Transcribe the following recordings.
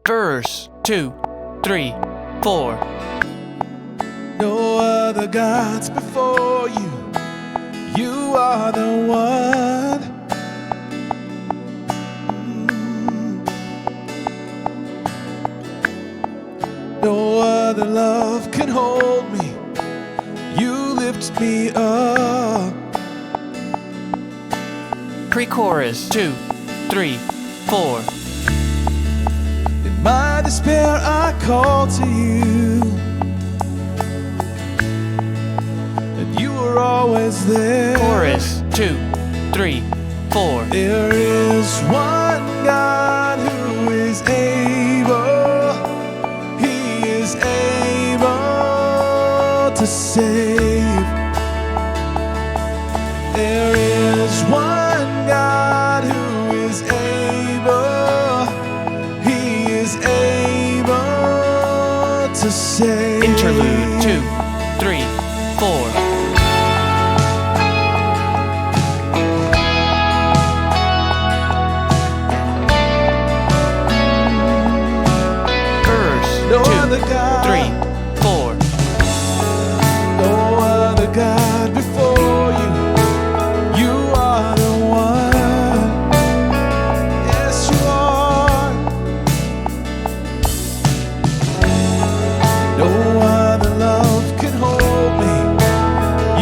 Verse 2, 3, 4. No other gods before you. You are the one. No other love can hold me. You lift me up. Pre-chorus 2, 3, 4. In my despair I call to you, and you were always there. Chorus 2, 3, 4. There is one God who is able. He is able to save. There is one God who is able. He is able to save. Interlude 2, 3, 4. No other God, 3, 4. no other God before you. You are the one. Yes, you are. No other love can hold me.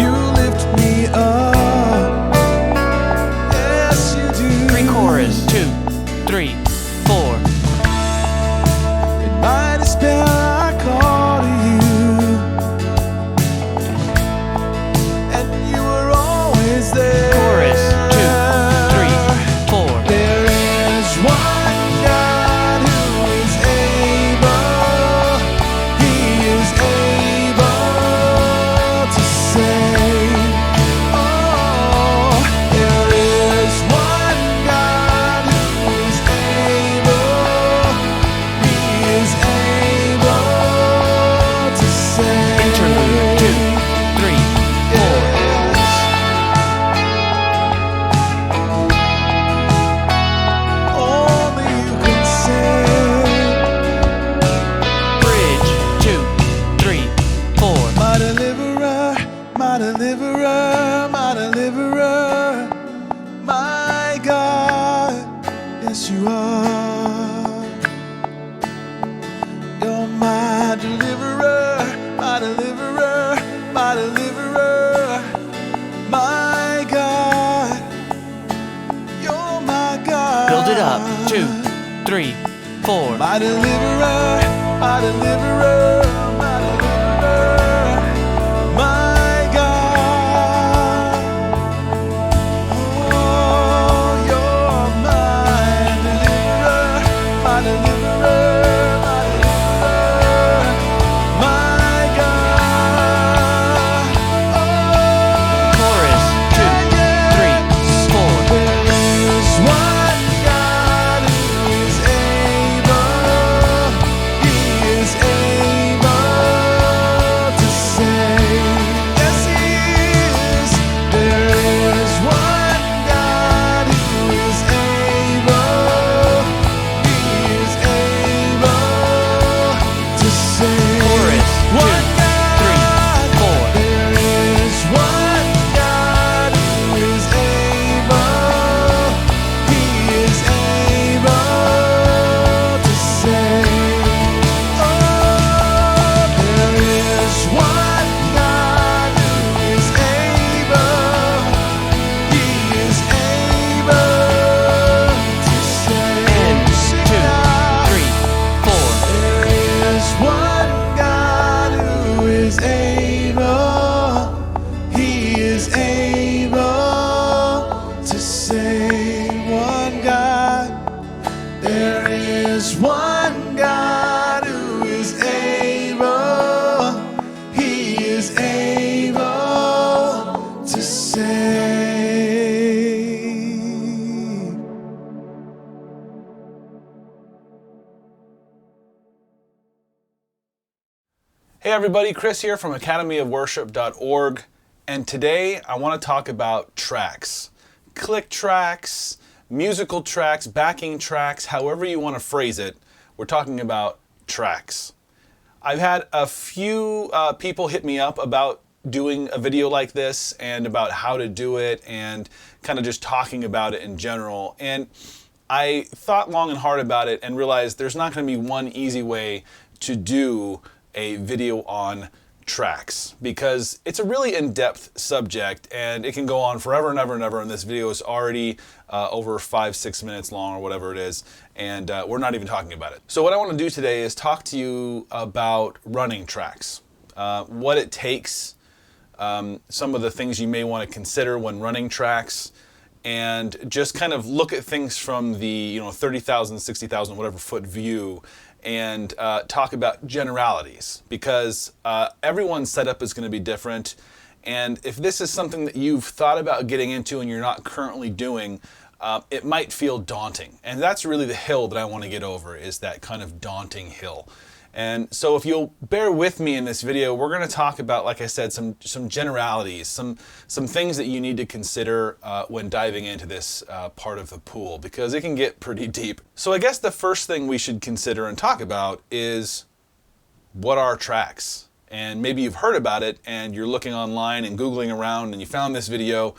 You lift me up. Yes, you do. Pre-chorus 2, 3, 4. In my despair, I call to you, and you were always there. Chorus 2, 3, 4. There is one God who is able. He is able to save. Oh, there is one God who is able. He is able to save. Interlude 2, 3, 4. Only you can save. Bridge 2, 3, 4. My deliverer, my deliverer, my deliverer, my God, yes you are. You're my deliverer, my deliverer, my deliverer, my God. You're my God. Build it up 2, 3, 4. My deliverer, my deliverer, my deliverer, my God. Oh, you're my deliverer, my deliverer, my deliverer, my God. Chorus 2, 3, 4. There is one God who is able. He is able to save. Yes, He is. There is one God who is able. He is able to save. Chorus 2, One 3, 4. there is one God who is able. He is able to save. Oh, there is one God who is able. He is able to save. And 2, 3, 4. There is one God who is able. He is able to save. One God. There is one God who is able. He is able to save. Hey everybody, Chris here from academyofworship.org, and today I want to talk about tracks. Click tracks, musical tracks, backing tracks, however you want to phrase it. We're talking about tracks. I've had a few people hit me up about doing a video like this and about how to do it and kind of just talking about it in general. And I thought long and hard about it and realized there's not going to be one easy way to do a video on tracks, because it's a really in-depth subject and it can go on forever and ever and ever, and this video is already over 5-6 minutes long or whatever it is, and we're not even talking about it. So what I want to do today is talk to you about running tracks, what it takes, some of the things you may want to consider when running tracks, and just kind of look at things from the 30,000, 60,000, whatever foot view, and talk about generalities, because everyone's setup is going to be different. And if this is something that you've thought about getting into and you're not currently doing, it might feel daunting. And that's really the hill that I want to get over, is that kind of daunting hill. And so if you'll bear with me in this video, we're going to talk about, like I said, some generalities, some things that you need to consider when diving into this part of the pool, because it can get pretty deep. So I guess the first thing we should consider and talk about is, what are tracks? And maybe you've heard about it and you're looking online and Googling around and you found this video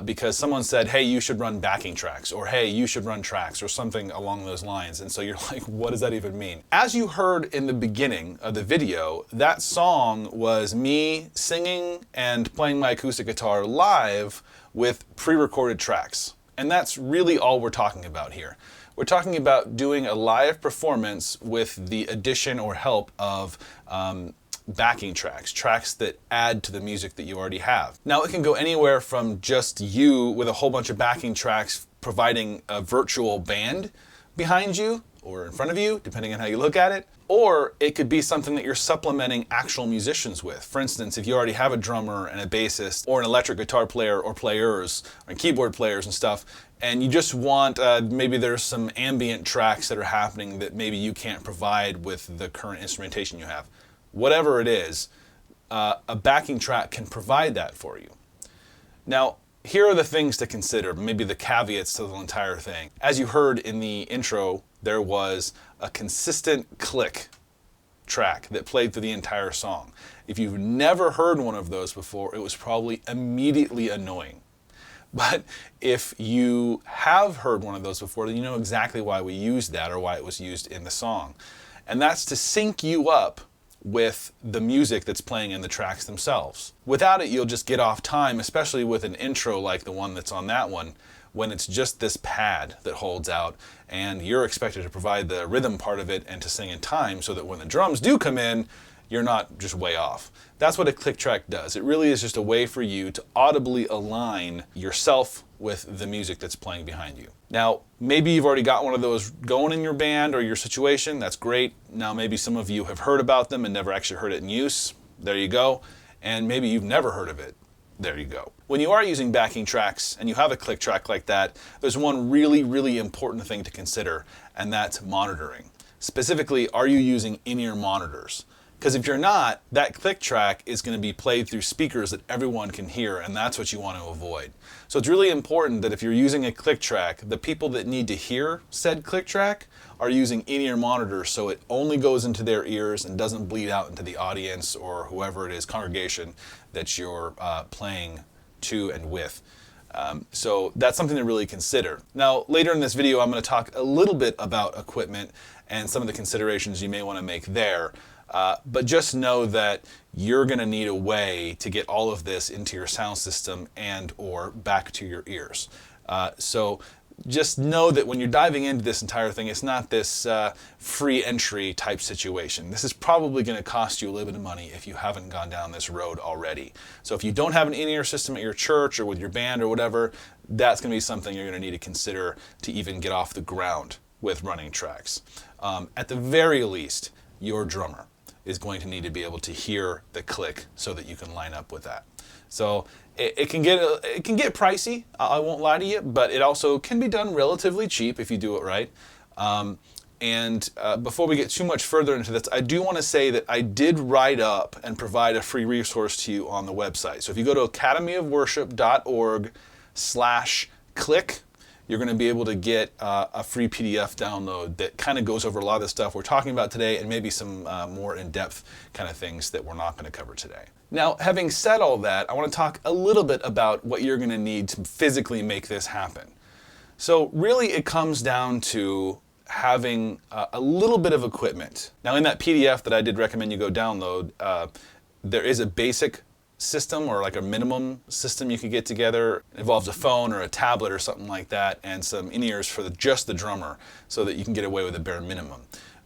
because someone said, hey, you should run backing tracks, or hey, you should run tracks, or something along those lines. And so you're like, what does that even mean? As you heard in the beginning of the video, that song was me singing and playing my acoustic guitar live with pre-recorded tracks. And that's really all we're talking about here. We're talking about doing a live performance with the addition or help of backing tracks, tracks that add to the music that you already have. Now, it can go anywhere from just you with a whole bunch of backing tracks providing a virtual band behind you or in front of you, depending on how you look at it, or it could be something that you're supplementing actual musicians with. For instance, if you already have a drummer and a bassist or an electric guitar player or players or keyboard players and stuff, and you just want, maybe there's some ambient tracks that are happening that maybe you can't provide with the current instrumentation you have. Whatever it is, a backing track can provide that for you. Now, here are the things to consider, maybe the caveats to the entire thing. As you heard in the intro, there was a consistent click track that played through the entire song. If you've never heard one of those before, it was probably immediately annoying. But if you have heard one of those before, then you know exactly why we used that, or why it was used in the song. And that's to sync you up with the music that's playing in the tracks themselves. Without it, you'll just get off time, especially with an intro like the one that's on that one, when it's just this pad that holds out and you're expected to provide the rhythm part of it and to sing in time, so that when the drums do come in, you're not just way off. That's what a click track does. It really is just a way for you to audibly align yourself with the music that's playing behind you. Now, maybe you've already got one of those going in your band or your situation. That's great. Now, maybe some of you have heard about them and never actually heard it in use. There you go. And maybe you've never heard of it. There you go. When you are using backing tracks and you have a click track like that, there's one really, really important thing to consider, and that's monitoring. Specifically, are you using in-ear monitors? Because if you're not, that click track is going to be played through speakers that everyone can hear, and that's what you want to avoid. So it's really important that if you're using a click track, the people that need to hear said click track are using in-ear monitors, so it only goes into their ears and doesn't bleed out into the audience or whoever it is, congregation, that you're playing to and with. So that's something to really consider. Now, later in this video, I'm going to talk a little bit about equipment and some of the considerations you may want to make there. But just know that you're going to need a way to get all of this into your sound system and or back to your ears. So just know that when you're diving into this entire thing, it's not this free entry type situation. This is probably going to cost you a little bit of money if you haven't gone down this road already. So if you don't have an in-ear system at your church or with your band or whatever, that's going to be something you're going to need to consider to even get off the ground with running tracks. At the very least, your drummer is going to need to be able to hear the click so that you can line up with that. So it can get pricey, I won't lie to you, but it also can be done relatively cheap if you do it right. And before we get too much further into this, I do want to say that I did write up and provide a free resource to you on the website. So if you go to academyofworship.org/click, you're going to be able to get a free PDF download that kind of goes over a lot of the stuff we're talking about today, and maybe some more in-depth kind of things that we're not going to cover today. Now, having said all that, I want to talk a little bit about what you're going to need to physically make this happen. So really it comes down to having a little bit of equipment. Now, in that PDF that I did recommend you go download, there is a basic system, or like a minimum system you could get together. It involves a phone or a tablet or something like that, and some in-ears for just the drummer, so that you can get away with a bare minimum.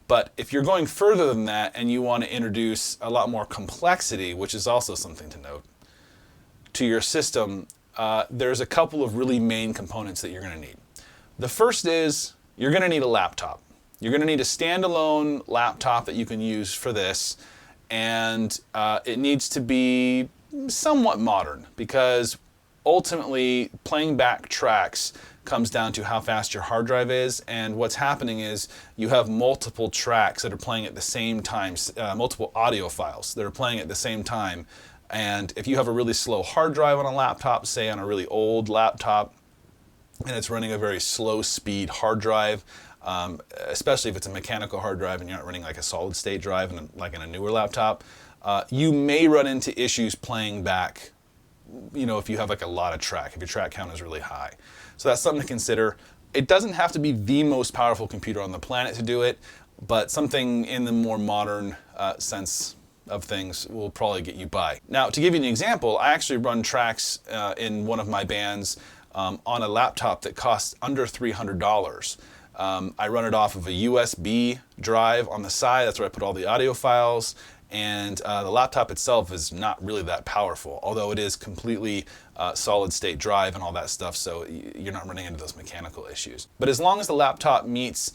But if you're going further than that and you want to introduce a lot more complexity, which is also something to note, to your system, there's a couple of really main components that you're going to need. The first is you're going to need a laptop. You're going to need a standalone laptop that you can use for this, and it needs to be somewhat modern, because ultimately playing back tracks comes down to how fast your hard drive is, and what's happening is you have multiple tracks that are playing at the same time, multiple audio files that are playing at the same time, and if you have a really slow hard drive on a laptop, say on a really old laptop, and it's running a very slow speed hard drive, especially if it's a mechanical hard drive and you're not running like a solid state drive like in a newer laptop, you may run into issues playing back, if you have like a lot of track, if your track count is really high. So that's something to consider. It doesn't have to be the most powerful computer on the planet to do it, but something in the more modern sense of things will probably get you by. Now, to give you an example, I actually run tracks in one of my bands on a laptop that costs under $300. I run it off of a USB drive on the side. That's where I put all the audio files. And the laptop itself is not really that powerful, although it is completely solid state drive and all that stuff, so you're not running into those mechanical issues. But as long as the laptop meets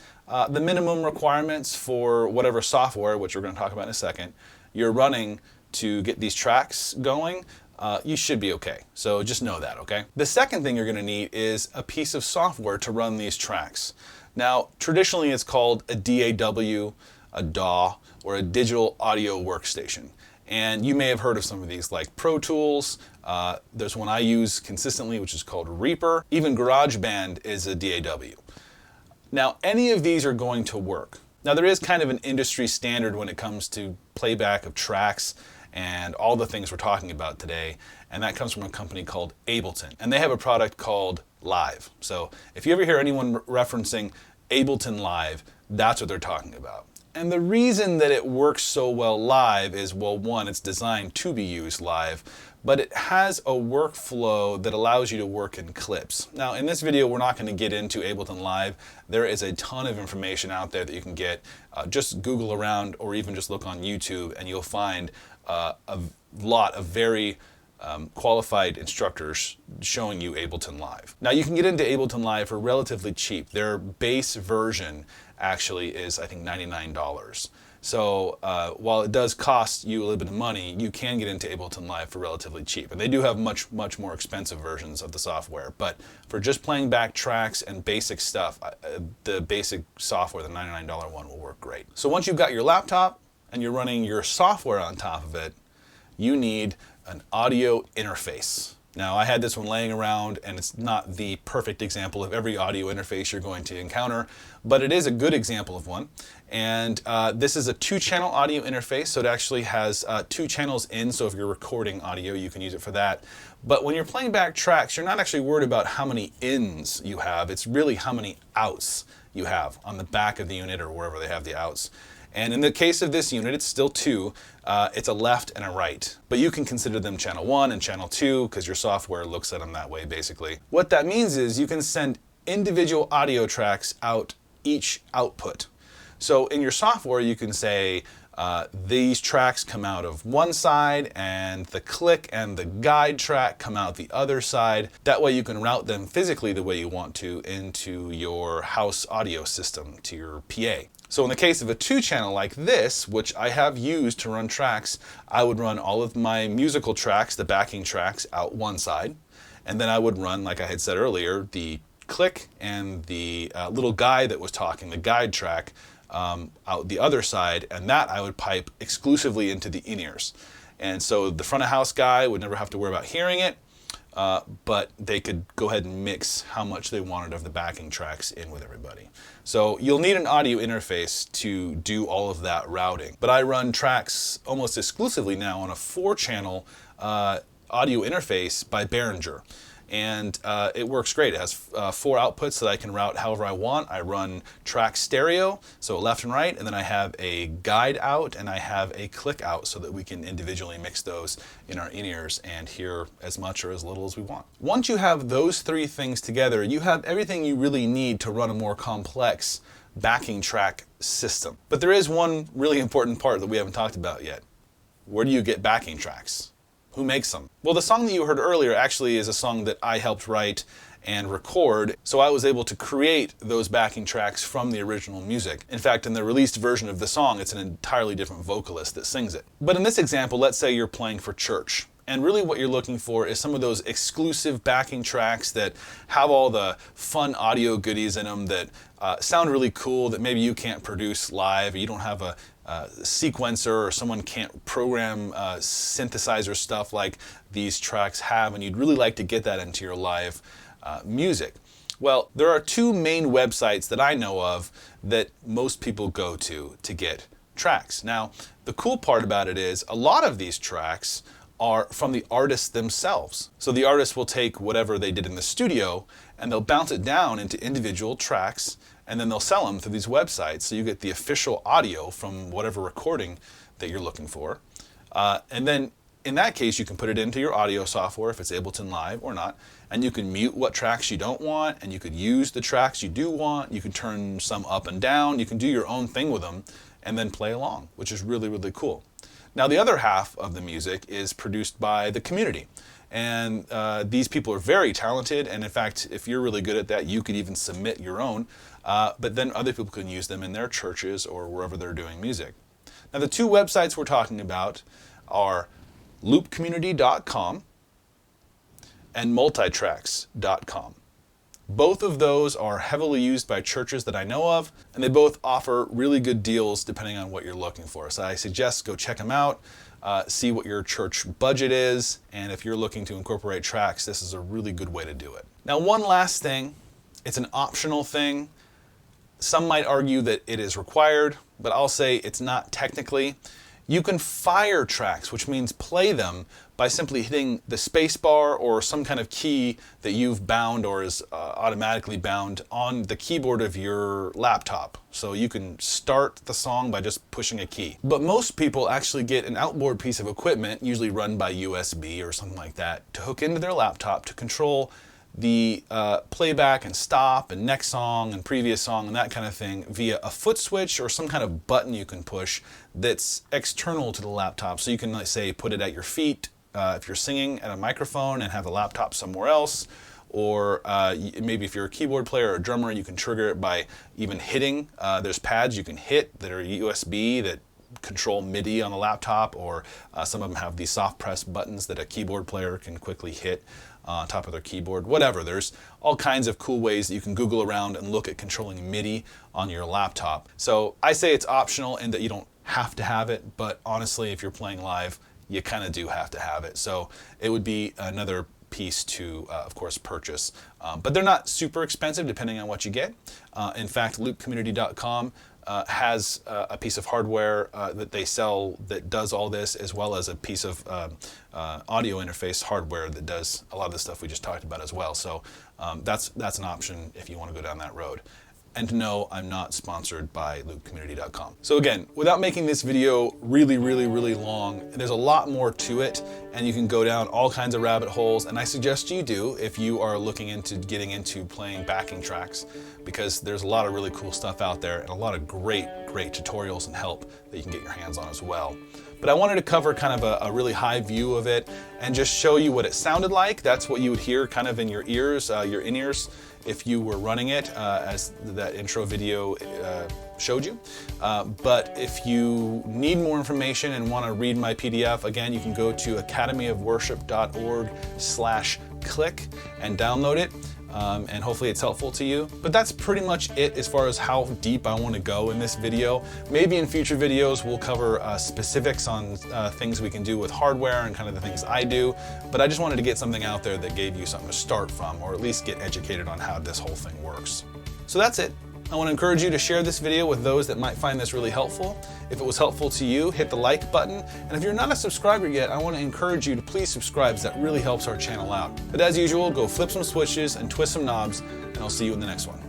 the minimum requirements for whatever software, which we're going to talk about in a second, you're running to get these tracks going, you should be okay. So just know that, okay? The second thing you're going to need is a piece of software to run these tracks. Now, traditionally it's called a DAW, a DAW, or a digital audio workstation. And you may have heard of some of these, like Pro Tools. There's one I use consistently, which is called Reaper. Even GarageBand is a DAW. Now, any of these are going to work. Now, there is kind of an industry standard when it comes to playback of tracks and all the things we're talking about today, and that comes from a company called Ableton. And they have a product called Live. So if you ever hear anyone referencing Ableton Live, that's what they're talking about. And the reason that it works so well live is, well, one, it's designed to be used live, but it has a workflow that allows you to work in clips. Now, in this video, we're not going to get into Ableton Live. There is a ton of information out there that you can get. Just Google around or even just look on YouTube and you'll find a lot of very qualified instructors showing you Ableton Live. Now, you can get into Ableton Live for relatively cheap. Their base version actually is, I think, $99. So while it does cost you a little bit of money, you can get into Ableton Live for relatively cheap. And they do have much more expensive versions of the software. But for just playing back tracks and basic stuff, the basic software, the $99 one, will work great. So once you've got your laptop and you're running your software on top of it, you need an audio interface. Now, I had this one laying around, and it's not the perfect example of every audio interface you're going to encounter, but it is a good example of one. And this is a 2-channel audio interface, so it actually has 2 channels in, so if you're recording audio, you can use it for that. But when you're playing back tracks, you're not actually worried about how many ins you have. It's really how many outs you have on the back of the unit or wherever they have the outs. And in the case of this unit, it's still 2. It's a left and a right. But you can consider them channel 1 and channel 2 because your software looks at them that way, basically. What that means is you can send individual audio tracks out each output. So in your software, you can say these tracks come out of one side and the click and the guide track come out the other side. That way you can route them physically the way you want to into your house audio system, to your PA. So in the case of a 2-channel like this, which I have used to run tracks, I would run all of my musical tracks, the backing tracks, out one side. And then I would run, like I had said earlier, the click and the little guy that was talking, the guide track, out the other side, and that I would pipe exclusively into the in-ears. And so the front of house guy would never have to worry about hearing it. but they could go ahead and mix how much they wanted of the backing tracks in with everybody. So you'll need an audio interface to do all of that routing. But I run tracks almost exclusively now on a 4-channel audio interface by Behringer. And it works great. It has 4 outputs that I can route however I want. I run track stereo, so left and right, and then I have a guide out and I have a click out so that we can individually mix those in our in-ears and hear as much or as little as we want. Once you have those 3 things together, you have everything you really need to run a more complex backing track system. But there is one really important part that we haven't talked about yet. Where do you get backing tracks? Who makes them? Well, the song that you heard earlier actually is a song that I helped write and record, so I was able to create those backing tracks from the original music. In fact, in the released version of the song, it's an entirely different vocalist that sings it. But in this example, let's say you're playing for church. And really what you're looking for is some of those exclusive backing tracks that have all the fun audio goodies in them that sound really cool that maybe you can't produce live, or you don't have a sequencer, or someone can't program synthesizer stuff like these tracks have, and you'd really like to get that into your live music. Well, there are 2 main websites that I know of that most people go to get tracks. Now, the cool part about it is a lot of these tracks are from the artists themselves. So the artist will take whatever they did in the studio and they'll bounce it down into individual tracks, and then they'll sell them through these websites. So you get the official audio from whatever recording that you're looking for. And then in that case, you can put it into your audio software if it's Ableton Live or not, and you can mute what tracks you don't want, and you could use the tracks you do want. You can turn some up and down. You can do your own thing with them and then play along, which is really, really cool. Now, the other half of the music is produced by the community. And these people are very talented, and in fact, if you're really good at that, you could even submit your own, but then other people can use them in their churches or wherever they're doing music. Now, the 2 websites we're talking about are loopcommunity.com and multitracks.com. Both of those are heavily used by churches that I know of, and they both offer really good deals depending on what you're looking for. So I suggest go check them out, see what your church budget is, and if you're looking to incorporate tracks, this is a really good way to do it. Now, one last thing, it's an optional thing. Some might argue that it is required, but I'll say it's not technically. You can fire tracks, which means play them by simply hitting the space bar or some kind of key that you've bound or is automatically bound on the keyboard of your laptop. So you can start the song by just pushing a key. But most people actually get an outboard piece of equipment, usually run by USB or something like that, to hook into their laptop to control the playback and stop and next song and previous song and that kind of thing via a foot switch or some kind of button you can push that's external to the laptop. So you can, like, say, put it at your feet if you're singing at a microphone and have the laptop somewhere else, or maybe if you're a keyboard player or a drummer, you can trigger it by even hitting. There's pads you can hit that are USB that control MIDI on the laptop, or some of them have these soft press buttons that a keyboard player can quickly hit on top of their keyboard. Whatever, there's all kinds of cool ways that you can Google around and look at controlling MIDI on your laptop. So I say it's optional in that you don't have to have it, but honestly, if you're playing live, you kind of do have to have it. So it would be another piece to, of course, purchase. But they're not super expensive depending on what you get. In fact, loopcommunity.com has a piece of hardware that they sell that does all this, as well as a piece of audio interface hardware that does a lot of the stuff we just talked about as well. So that's an option if you want to go down that road. And no, I'm not sponsored by loopcommunity.com. So again, without making this video really long, there's a lot more to it, and you can go down all kinds of rabbit holes, and I suggest you do if you are looking into getting into playing backing tracks, because there's a lot of really cool stuff out there and a lot of great tutorials and help that you can get your hands on as well. But I wanted to cover kind of a really high view of it and just show you what it sounded like. That's what you would hear kind of in your ears, your in-ears, if you were running it, as that intro video showed you. But if you need more information and want to read my PDF, again, you can go to academyofworship.org/click and download it. and hopefully it's helpful to you. But that's pretty much it as far as how deep I want to go in this video. Maybe in future videos we'll cover specifics on things we can do with hardware and kind of the things I do, but I just wanted to get something out there that gave you something to start from, or at least get educated on how this whole thing works. So that's it. I want to encourage you to share this video with those that might find this really helpful. If it was helpful to you, hit the like button. And if you're not a subscriber yet, I want to encourage you to please subscribe, as that really helps our channel out. But as usual, go flip some switches and twist some knobs, and I'll see you in the next one.